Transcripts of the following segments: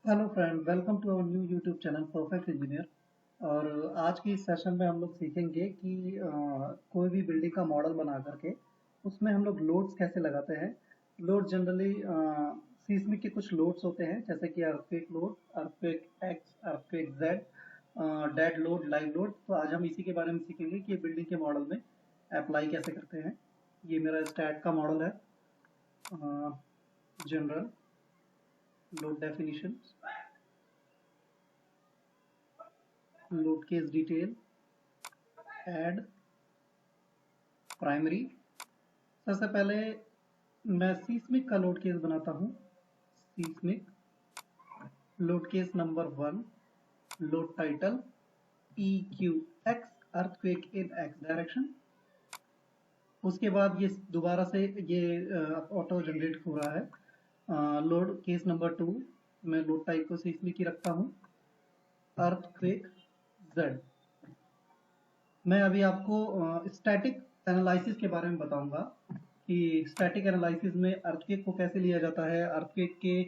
Hello friend, welcome to our new YouTube channel perfect engineer. और आज की इस सेशन में हम लोग सीखेंगे कि कोई भी बिल्डिंग का मॉडल बना करके उसमें हम लोग लोड्स कैसे लगाते हैं। लोड जनरली सीस्मिक के कुछ लोड्स होते हैं, जैसे कि earthquake load, earthquake x, earthquake Z, dead load, live load. तो आज हम इसी के बारे में सीखेंगे कि ये बिल्डिंग के मॉडल में अप्लाई कैसे करते हैं। ये मेरा स्टैट का मॉडल है। General load definition, load case detail, add, primary. सबसे पहले मैं सीस्मिक का लोड केस बनाता हूँ। Seismic load case number 1, load title E Q x, earthquake इन एक्स डायरेक्शन। उसके बाद ये दोबारा से ये ऑटो जनरेट हो रहा है। लोड केस नंबर 2, मैं लोड टाइप को सीस्मिक ही रखता हूँ, अर्थक्वेक जेड। मैं अभी आपको स्टैटिक एनालिसिस के बारे में बताऊंगा कि स्टैटिक एनालिसिस में अर्थक्वेक को कैसे लिया जाता है, अर्थक्वेक के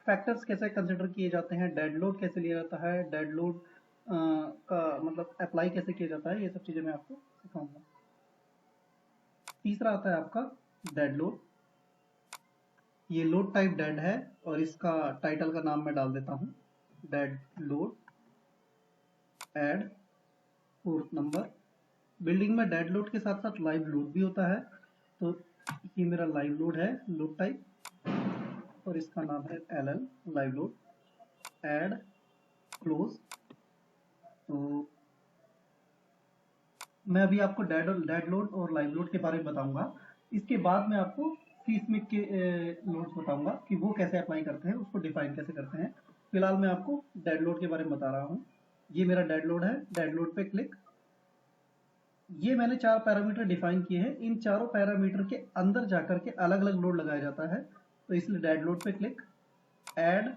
फैक्टर्स कैसे कंसिडर किए जाते हैं, डेड लोड कैसे लिया जाता है, डेड लोड का मतलब अप्लाई कैसे किया जाता है, ये सब चीज़ें मैं आपको सिखाऊंगा। तीसरा आता है आपका डेड लोड। ये लोड टाइप डेड है और इसका टाइटल का नाम मैं डाल देता हूँ dead load. Add, fourth number. Building में डेड लोड के साथ साथ लाइव लोड भी होता है, तो ये मेरा लाइव लोड है, लोड टाइप, और इसका नाम है LL, live load. Add, close. तो मैं अभी आपको डेड लोड और लाइव लोड के बारे में बताऊंगा। इसके बाद मैं आपको सीस्मिक के लोड्स बताऊंगा कि वो कैसे अप्लाई करते हैं, उसको डिफाइन कैसे करते हैं। फिलहाल मैं आपको डेड लोड के बारे में बता रहा हूँ। ये मेरा डेड लोड है, डेड लोड पे क्लिक। ये मैंने 4 पैरामीटर डिफाइन किए हैं, इन चारों पैरामीटर के अंदर जाकर के अलग अलग लोड लगाया जाता है, तो इसलिए डेड लोड पे क्लिक। ऐड,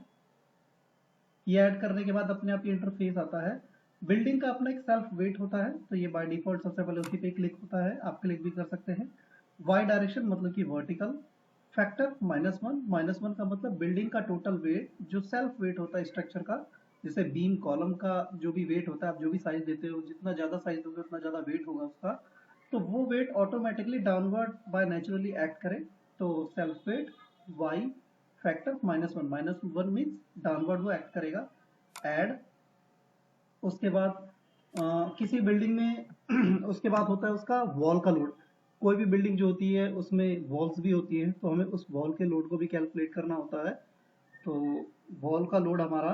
ये ऐड करने के बाद अपने आप ये इंटरफेस आता है। बिल्डिंग का अपना एक सेल्फ वेट होता है, तो ये बाय डिफॉल्ट सबसे पहले उसी पे क्लिक होता है, आप क्लिक भी कर सकते हैं। वाई डायरेक्शन मतलब कि वर्टिकल। फैक्टर -1, -1 का मतलब बिल्डिंग का टोटल वेट, जो सेल्फ वेट होता है स्ट्रक्चर का, जैसे बीम कॉलम का जो भी वेट होता है, आप जो भी साइज देते हो, जितना ज्यादा साइज दोगे उतना ज्यादा वेट होगा उसका, तो वो weight automatically downward by naturally act करे, तो self weight Y, factor -1 means downward वो एक्ट करेगा। ऐड, उसके बाद किसी बिल्डिंग में उसके बाद होता है उसका वॉल का लोड। कोई भी बिल्डिंग जो होती है उसमें वॉल्स भी होती है, तो हमें उस वॉल के लोड को भी कैलकुलेट करना होता है। तो वॉल का लोड हमारा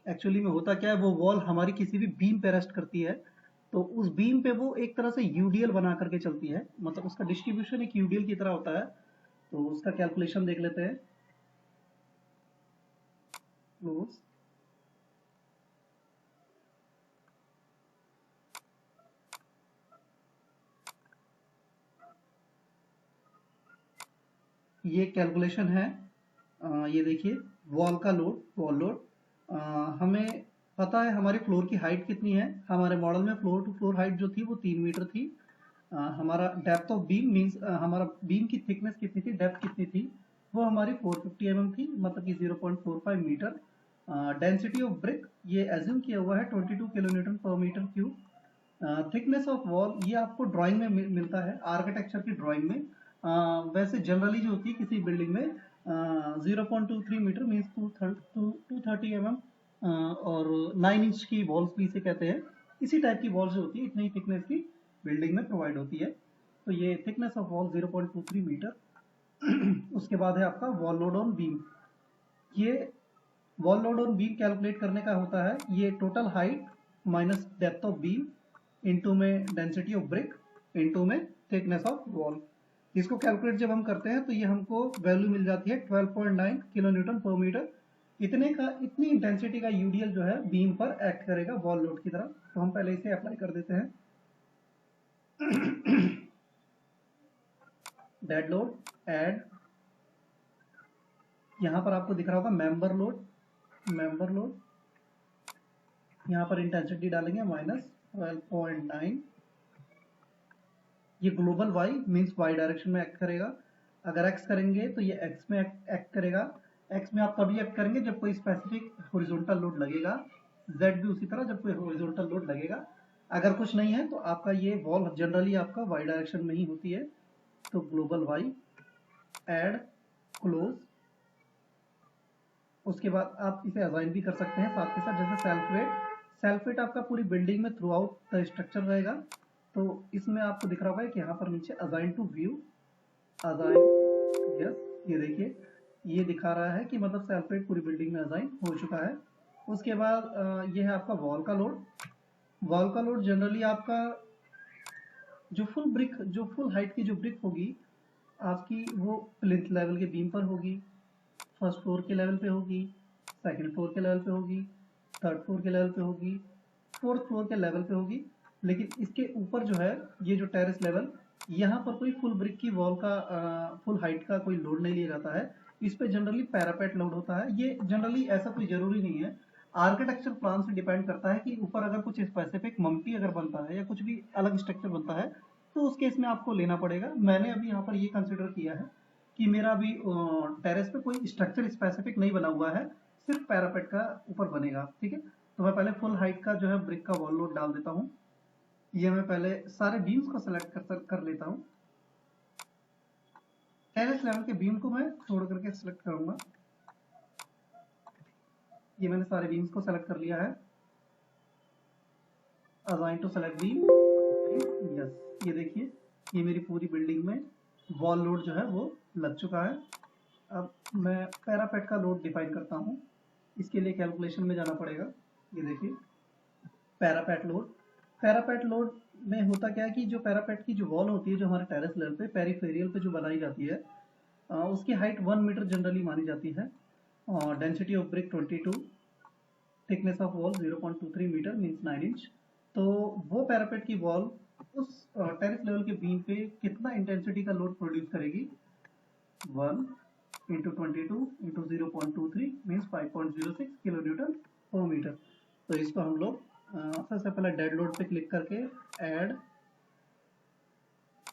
एक्चुअली में होता क्या है, वो वॉल हमारी किसी भी बीम पे रेस्ट करती है, तो उस बीम पे वो एक तरह से यूडीएल बना करके चलती है, मतलब उसका डिस्ट्रीब्यूशन एक यूडीएल की तरह होता है। तो उसका कैलकुलेशन देख लेते हैं। क्लोज। ये कैलकुलेशन है। ये देखिए, वॉल का लोड, वॉल लोड। हमें पता है हमारी फ्लोर की हाइट कितनी है। हमारे मॉडल में फ्लोर टू फ्लोर हाइट जो थी वो 3 मीटर थी। हमारा डेप्थ ऑफ बीम मीन्स हमारा बीम की थिकनेस कितनी थी, डेप्थ कितनी थी, वो हमारी 450 mm थी, मतलब कि 0.45 मीटर। डेंसिटी ऑफ ब्रिक ये एज्यूम किया हुआ है 22 kilonewton per metre cube. Thickness of wall ये आपको ड्राइंग में मिलता है, आर्किटेक्चर की ड्राइंग में। वैसे जनरली जो होती है किसी बिल्डिंग में 0.23 मीटर मीन्स 230 mm, और 9 इंच की वॉल्स भी इसे कहते हैं। इसी टाइप की वॉल्स जो होती है इतनी थिकनेस की बिल्डिंग में प्रोवाइड होती है। तो ये थिकनेस ऑफ वॉल 0.23 मीटर। उसके बाद है आपका वॉल लोड ऑन बीम। ये wall load on beam calculate करने का होता है, ये total height minus depth of beam into में डेंसिटी ऑफ ब्रिक इनटू में थिकनेस ऑफ वॉल। इसको कैलकुलेट जब हम करते हैं तो ये हमको वैल्यू मिल जाती है 12.9 किलो न्यूटन पर मीटर। इतनी इंटेंसिटी का यूडीएल जो है बीम पर एक्ट करेगा वॉल लोड की तरह। तो हम पहले इसे अप्लाई कर देते हैं। डेड लोड, ऐड, यहाँ पर आपको दिख रहा होगा मेंबर लोड, मेंबर लोड, यहाँ पर इंटेंसिटी डालेंगे -12.9। ये global Y means Y direction में एक्ट करेगा। अगर एक्स करेंगे तो ये एक्स में एक्ट करेगा। एक्स में आप तभी एक्ट करेंगे जब कोई स्पेसिफिक हॉरिजॉन्टल लोड लगेगा, जेड भी उसी तरह जब कोई हॉरिजॉन्टल लोड लगेगा। अगर कुछ नहीं है तो आपका ये वॉल जनरली आपका वाई डायरेक्शन में ही होती है, तो ग्लोबल वाई एड क्लोज। उसके बाद आप इसे असाइन भी कर सकते हैं साथ के साथ, जैसे सेल्फ वेट आपका पूरी बिल्डिंग में थ्रू आउट द स्ट्रक्चर रहेगा। तो इसमें आपको दिख रहा होगा कि यहाँ पर नीचे assign to view, assign, yes, ये देखिए ये दिखा रहा है कि मतलब सेल्फ वेट पूरी बिल्डिंग में असाइन हो चुका है। उसके बाद ये है आपका वॉल का लोड। वॉल का लोड जनरली आपका जो फुल हाइट की जो ब्रिक होगी आपकी, वो प्लिंथ लेवल के बीम पर होगी, फर्स्ट फ्लोर के लेवल पे होगी, सेकंड फ्लोर के लेवल पे होगी, थर्ड फ्लोर के लेवल पे होगी, फोर्थ फ्लोर के लेवल पे होगी। लेकिन इसके ऊपर जो है ये जो टेरेस लेवल, यहाँ पर कोई फुल ब्रिक की वॉल का फुल हाइट का कोई लोड नहीं लिया जाता है। इस पे जनरली पैरापेट लोड होता है। ये जनरली ऐसा कोई जरूरी नहीं है, आर्किटेक्चर प्लान से डिपेंड करता है कि ऊपर अगर कुछ स्पेसिफिक मम्टी अगर बनता है या कुछ भी अलग स्ट्रक्चर बनता है तो उस केस में आपको लेना पड़ेगा। मैंने अभी यहाँ पर ये कंसिडर किया है कि मेरा अभी टेरेस पे कोई स्ट्रक्चर स्पेसिफिक नहीं बना हुआ है, सिर्फ पैरापेट का ऊपर बनेगा। ठीक है, तो मैं पहले फुल हाइट का जो है ब्रिक का वॉल लोड डाल देता हूँ। ये मैं पहले सारे बीम्स को सेलेक्ट कर लेता हूँ। टेरेस लेवल के बीम को मैं छोड़ करके सेलेक्ट करूंगा। ये मैंने सारे बीम्स को सेलेक्ट कर लिया है। Assign to select beam, yes, ये देखिए ये मेरी पूरी बिल्डिंग में वॉल लोड जो है वो लग चुका है। अब मैं पैरापेट का लोड डिफाइन करता हूँ। इसके लिए कैलकुलेशन में जाना पड़ेगा। ये देखिए पैरापेट लोड में होता क्या है कि जो पैरापेट की जो वॉल होती है जो हमारे टेरेस लेवल पे पेरीफेरियल पे जो बनाई जाती है, उसकी हाइट 1 मीटर जनरली मानी जाती है, और density of brick 22, thickness of wall 0.23 metre means 9 inch. तो वो पैरापेट की वॉल उस टेरेस लेवल के बीम पे कितना इंटेंसिटी का लोड प्रोड्यूस करेगी, 1 into 22 into 0.23 means 5.06 kilo newton per metre. तो इसको हम लोग सबसे पहले डेड लोड पे क्लिक करके add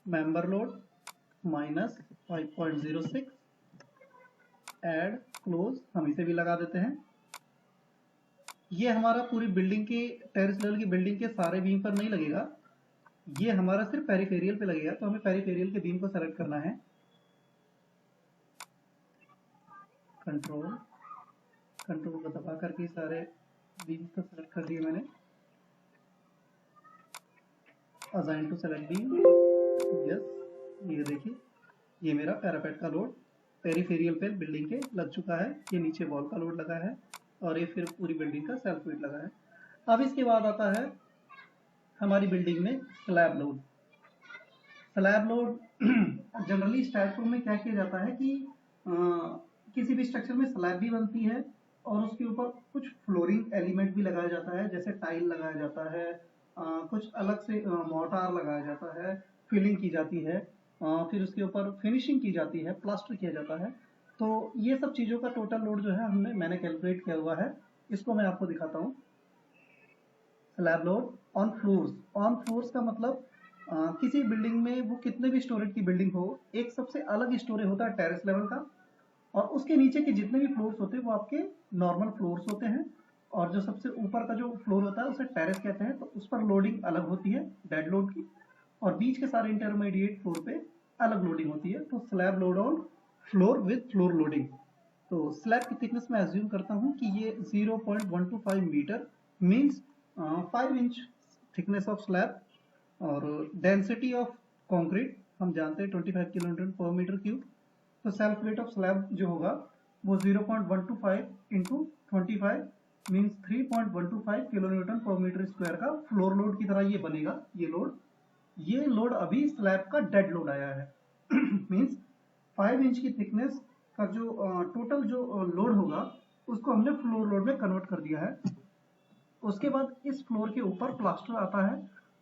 member load minus 5.06 add close, हम इसे भी लगा देते हैं। ये हमारा पूरी बिल्डिंग के टेरेस लेवल की बिल्डिंग के सारे बीम पर नहीं लगेगा, ये हमारा सिर्फ पेरीफेरियल पे लगेगा। तो हमें पेरीफेरियल के बीम को सेलेक्ट करना है, कंट्रोल को दबा करके सारे बीम को सेलेक्ट कर दिए मैंने। Assign to select beam, yes, ये देखिए ये मेरा पैरापेट का लोड पेरीफेरियल पे बिल्डिंग के लग चुका है। ये नीचे वॉल का लोड लगा है और ये फिर पूरी बिल्डिंग का सेल्फ वेट लगा है। अब इसके बाद आता है हमारी बिल्डिंग में slab load. Slab load generally structure में क्या किया जाता है कि किसी भी स्ट्रक्चर में स्लैब भी बनती है और उसके ऊपर कुछ फ्लोरिंग एलिमेंट भी लगाया जाता है, जैसे टाइल लगाया जाता है, कुछ अलग से मोर्टार लगाया जाता है, फिलिंग की जाती है, फिर उसके ऊपर फिनिशिंग की जाती है, प्लास्टर किया जाता है। तो ये सब चीज़ों का टोटल लोड जो है मैंने कैलकुलेट किया हुआ है, इसको मैं आपको दिखाता हूँ। स्लैब लोड ऑन फ्लोर्स का मतलब किसी बिल्डिंग में वो कितने भी स्टोरेज की बिल्डिंग हो, एक सबसे अलग स्टोरेज होता है टेरेस लेवल का, और उसके नीचे के जितने भी फ्लोर्स होते हैं वो आपके नॉर्मल फ्लोर्स होते हैं, और जो सबसे ऊपर का जो फ्लोर होता है उसे टेरेस कहते हैं। तो उस पर लोडिंग अलग होती है डेड लोड की, और बीच के सारे इंटरमीडिएट फ्लोर पे अलग लोडिंग होती है। तो slab load on floor with floor loading. तो स्लैब की थिकनेस में एज्यूम करता हूँ कि ये 0.125 metre means 5 inch thickness of slab, और डेंसिटी ऑफ कंक्रीट हम जानते हैं 25 kilo newton per metre cube. तो सेल्फ वेट ऑफ स्लैब जो होगा वो 0.125 into 25 means 3.125 kilo newton per metre square का फ्लोर लोड की तरह ये बनेगा। ये लोड अभी स्लैब का डेड लोड आया है मीन्स 5 इंच की थिकनेस का जो टोटल जो लोड होगा उसको हमने फ्लोर लोड में कन्वर्ट कर दिया है। उसके बाद इस फ्लोर के ऊपर प्लास्टर आता है,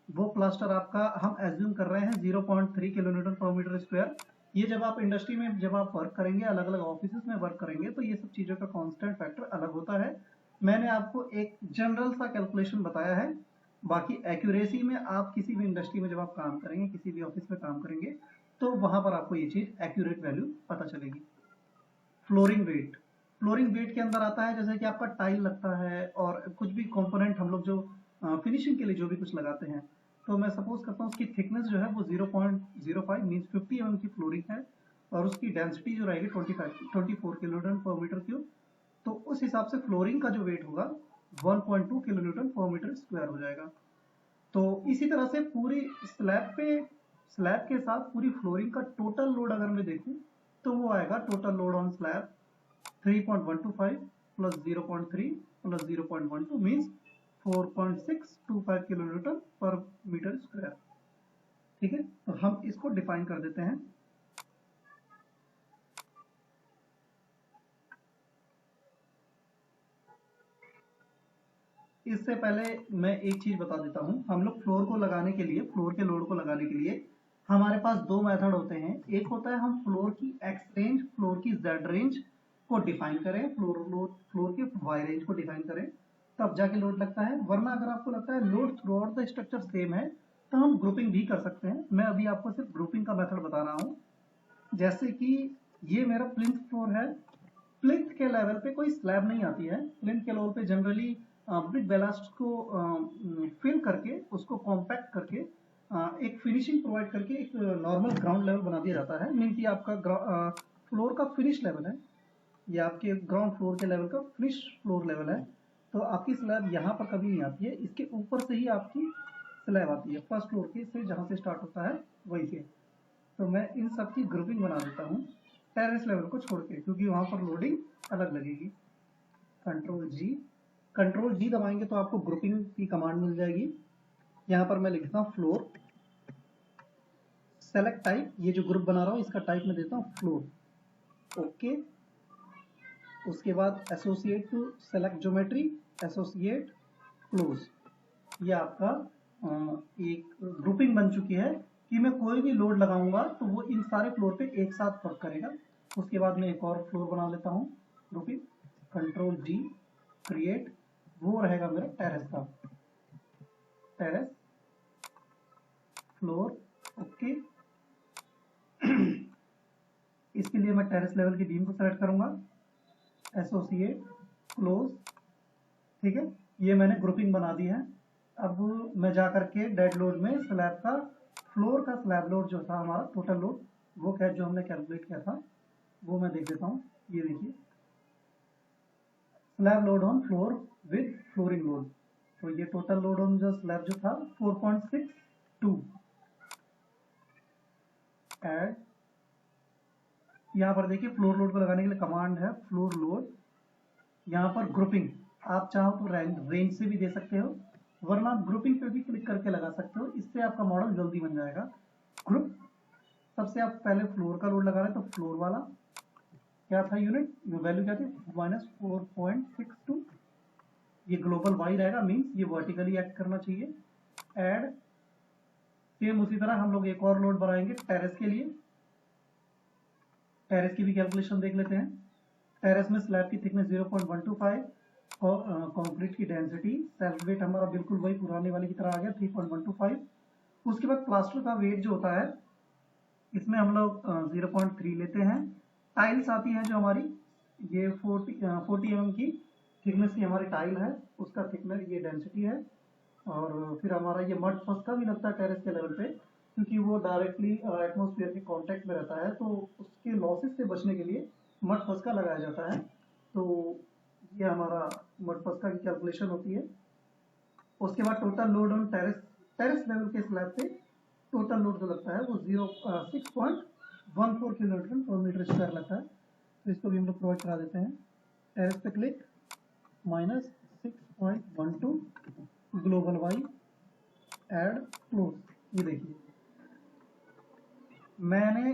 वो प्लास्टर आपका हम एज्यूम कर रहे हैं 0.3 kilo newton per metre square. ये जब आप इंडस्ट्री में जब आप वर्क करेंगे, अलग अलग ऑफिस में वर्क करेंगे, तो ये सब चीज़ों का कांस्टेंट फैक्टर अलग होता है। मैंने आपको एक जनरल सा कैलकुलेशन बताया है, बाकी एक्यूरेसी में आप किसी भी इंडस्ट्री में जब आप काम करेंगे, किसी भी ऑफिस में काम करेंगे, तो वहां पर आपको ये चीज़ एक्यूरेट वैल्यू पता चलेगी। फ्लोरिंग वेट फ्लोरिंग वेट के अंदर आता है, जैसे कि आपका टाइल लगता है और कुछ भी कंपोनेंट हम लोग जो फिनिशिंग के लिए जो भी कुछ लगाते हैं। तो मैं सपोज करता हूँ उसकी थिकनेस जो है वो 0.05 मीन्स 50 mm की फ्लोरिंग है, और उसकी डेंसिटी जो रहेगी 24 किलोन्यूटन पर मीटर क्यूब। तो उस हिसाब से फ्लोरिंग का जो वेट होगा 1.2 किलोन्यूटन पर मीटर स्क्वायर हो जाएगा। तो इसी तरह से पूरी स्लैब के साथ पूरी फ्लोरिंग का टोटल लोड अगर मैं देखूं तो वो आएगा total load on slab 3.125 plus 0.3 plus 0.12 means 4.625 kilonewton per metre square. ठीक है, तो हम इसको डिफाइन कर देते हैं। इससे पहले मैं एक चीज बता देता हूं, हम लोग फ्लोर को लगाने के लिए, फ्लोर के लोड को लगाने के लिए हमारे पास दो मेथड होते हैं। एक होता है हम फ्लोर की एक्स रेंज, फ्लोर की जेड रेंज को डिफाइन करें, फ्लोर की वाई रेंज को डिफाइन करें, तब जाके लोड लगता है। वरना अगर आपको लगता है load through out the structure same है तो हम ग्रुपिंग भी कर सकते हैं। मैं अभी आपको सिर्फ ग्रुपिंग का मेथड बता रहा हूँ। जैसे कि ये मेरा प्लिंथ फ्लोर है, प्लिंथ के लेवल पे कोई स्लैब नहीं आती है। प्लिंथ के लेवल पे जनरली ब्रिक बेलास्ट को फिल करके, उसको कॉम्पैक्ट करके, एक फिनिशिंग प्रोवाइड करके एक नॉर्मल ग्राउंड लेवल बना दिया जाता है। मीन कि आपका फ्लोर का फिनिश लेवल है, ये आपके ग्राउंड फ्लोर के लेवल का फिनिश फ्लोर लेवल है। तो आपकी स्लैब यहाँ पर कभी नहीं आती है, इसके ऊपर से ही आपकी स्लैब आती है, फर्स्ट फ्लोर के से जहाँ से स्टार्ट होता है वहीं से। तो मैं इन सब की ग्रुपिंग बना देता हूँ टेरेस लेवल को छोड़ के, क्योंकि वहां पर लोडिंग अलग लगेगी। कंट्रोल जी दबाएंगे तो आपको ग्रुपिंग की कमांड मिल जाएगी। यहाँ पर मैं लिखता हूँ फ्लोर, सेलेक्ट टाइप, ये जो ग्रुप बना रहा हूँ इसका टाइप में देता हूँ फ्लोर, ओके। उसके बाद associate to select geometry, associate close. ये आपका एक ग्रुपिंग बन चुकी है कि मैं कोई भी लोड लगाऊंगा तो वो इन सारे फ्लोर पे एक साथ वर्क करेगा। उसके बाद मैं एक और फ्लोर बना लेता हूँ ग्रुपिंग, कंट्रोल जी, क्रिएट, वो रहेगा मेरा टेरेस का, टेरेस फ्लोर, ओके। इसके लिए मैं टेरेस लेवल की बीम को सेलेक्ट करूंगा, एसोसिएट क्लोज, ठीक है। ये मैंने ग्रुपिंग बना दी है। अब मैं जा करके डेड लोड में स्लैब का, फ्लोर का स्लैब लोड जो था हमारा टोटल लोड, वो क्या जो हमने कैलकुलेट किया था वो मैं देख देता हूँ। ये देखिए slab load on floor with flooring load, तो ये टोटल लोड ऑन जो स्लैब जो था 4.62 एड। यहाँ पर देखिए फ्लोर लोड को लगाने के लिए कमांड है फ्लोर लोड। यहाँ पर ग्रुपिंग आप चाहो तो रेंज से भी दे सकते हो, वरना आप ग्रुपिंग पे भी क्लिक करके लगा सकते हो, इससे आपका मॉडल जल्दी बन जाएगा। ग्रुप, सबसे आप पहले फ्लोर का लोड लगा रहे तो फ्लोर वाला क्या था यूनिट, वैल्यू क्या थी -4.62, ये ग्लोबल वाई रहेगा, मीन्स ये वर्टिकली एक्ट करना चाहिए। एड, सेम उसी तरह हम लोग एक और लोड बनाएंगे टेरेस के लिए। टेरेस की भी कैलकुलेशन देख लेते हैं। टेरेस में स्लैब की थिकनेस 0.125 और कंक्रीट की डेंसिटी, सेल्फ वेट हमारा बिल्कुल वही पुराने वाले की तरह आ गया 3.125। उसके बाद प्लास्टर का वेट जो होता है इसमें हम लोग 0.3 लेते हैं। टाइल्स आती हैं जो हमारी, ये 40 mm की थिकनेस की हमारी टाइल है, उसका थिकनेस ये डेंसिटी है। और फिर हमारा ये मड फर्स्ट का भी लगता है टेरेस के लेवल पे, क्योंकि वो डायरेक्टली एटमोस्फेयर के कांटेक्ट में रहता है, तो उसके लॉसेस से बचने के लिए मड फर्स्ट का लगाया जाता है। तो ये हमारा मड फर्स्ट का की कैलकुलेशन होती है। उसके बाद total load on terrace level के स्लैब पे टोटल लोड जो लगता है वो 6.14 किलोमीटर पर मीटर स्क्वायर लगता है। तो इसको भी हम लोग प्रोवाइड करा देते हैं। टेरेस पे click, -6.12 global Y, add close. ये देखिए मैंने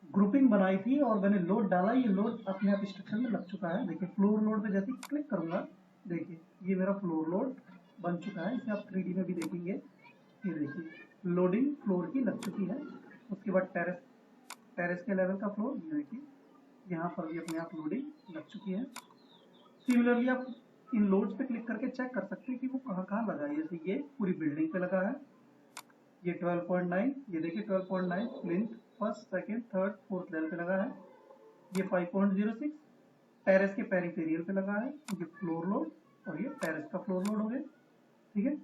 ग्रुपिंग बनाई थी और मैंने लोड डाला, ये लोड अपने आप स्ट्रक्चर में लग चुका है। देखिए फ्लोर लोड पे जैसे क्लिक करूंगा, देखिए ये मेरा फ्लोर लोड बन चुका है। इसे आप 3D में भी देखेंगे। ये देखिए लोडिंग फ्लोर की लग चुकी है। उसके बाद टेरेस के लेवल का फ्लोर, ये देखिए यहाँ पर भी अपने आप लोडिंग लग चुकी है। सिमिलरली आप इन लोड्स पे क्लिक करके चेक कर सकते हैं कि वो कहाँ कहाँ लगा है। जैसे ये पूरी बिल्डिंग पे लगा है, ये 12.9, ये देखिए 12.9 plinth first second third fourth level पे लगा है। ये 5.06 टेरेस के पेरिफेरियल पे लगा है, ये फ्लोर लोड और ये टेरेस का फ्लोर लोड हो गया। ठीक है,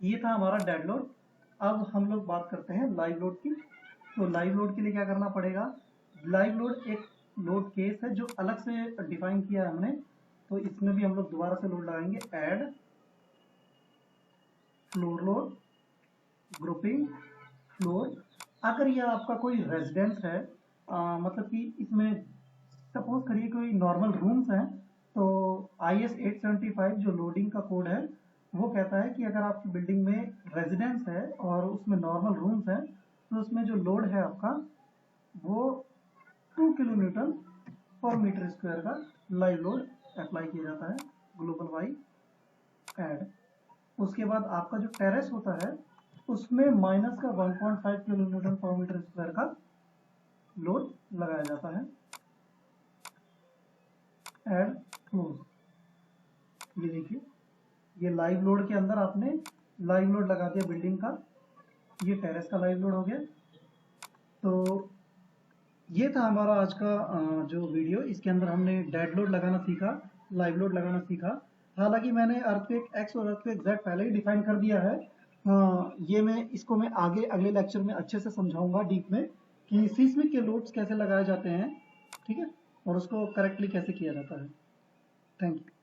ये था हमारा डेड लोड। अब हम लोग बात करते हैं लाइव लोड की। तो लाइव लोड के लिए क्या करना पड़ेगा, लाइव लोड एक लोड केस है जो अलग से डिफाइन किया है हमने, तो इसमें भी हम लोग दोबारा से लोड लगाएंगे, add floor load grouping floor. अगर यह आपका कोई रेजिडेंस है, मतलब कि इसमें सपोज करिए कोई नॉर्मल रूम्स हैं, तो IS 875 जो लोडिंग का कोड है वो कहता है कि अगर आपकी बिल्डिंग में रेजिडेंस है और उसमें नॉर्मल रूम्स हैं, तो उसमें जो लोड है आपका वो 2 kilo newton per metre square का लाइव लोड अप्लाई किया जाता है, ग्लोबल वाई एड। उसके बाद आपका जो टेरेस होता है उसमें माइनस का 1.5 kilo newton per metre square का लोड लगाया जाता है, एड क्लोज। ये देखिए, ये लाइव लोड के अंदर आपने लाइव लोड लगा दिया बिल्डिंग का, ये टेरेस का लाइव लोड हो गया। तो ये था हमारा आज का जो वीडियो, इसके अंदर हमने डेड लोड लगाना सीखा, लाइव लोड लगाना सीखा। हालांकि मैंने अर्थक्वेक एक्स और अर्थक्वेक जेड पहले ही डिफाइन कर दिया है। ये मैं आगे अगले लेक्चर में अच्छे से समझाऊंगा डीप में कि सीस्मिक के लोड्स कैसे लगाए जाते हैं, ठीक है, और उसको करेक्टली कैसे किया जाता है। Thank you.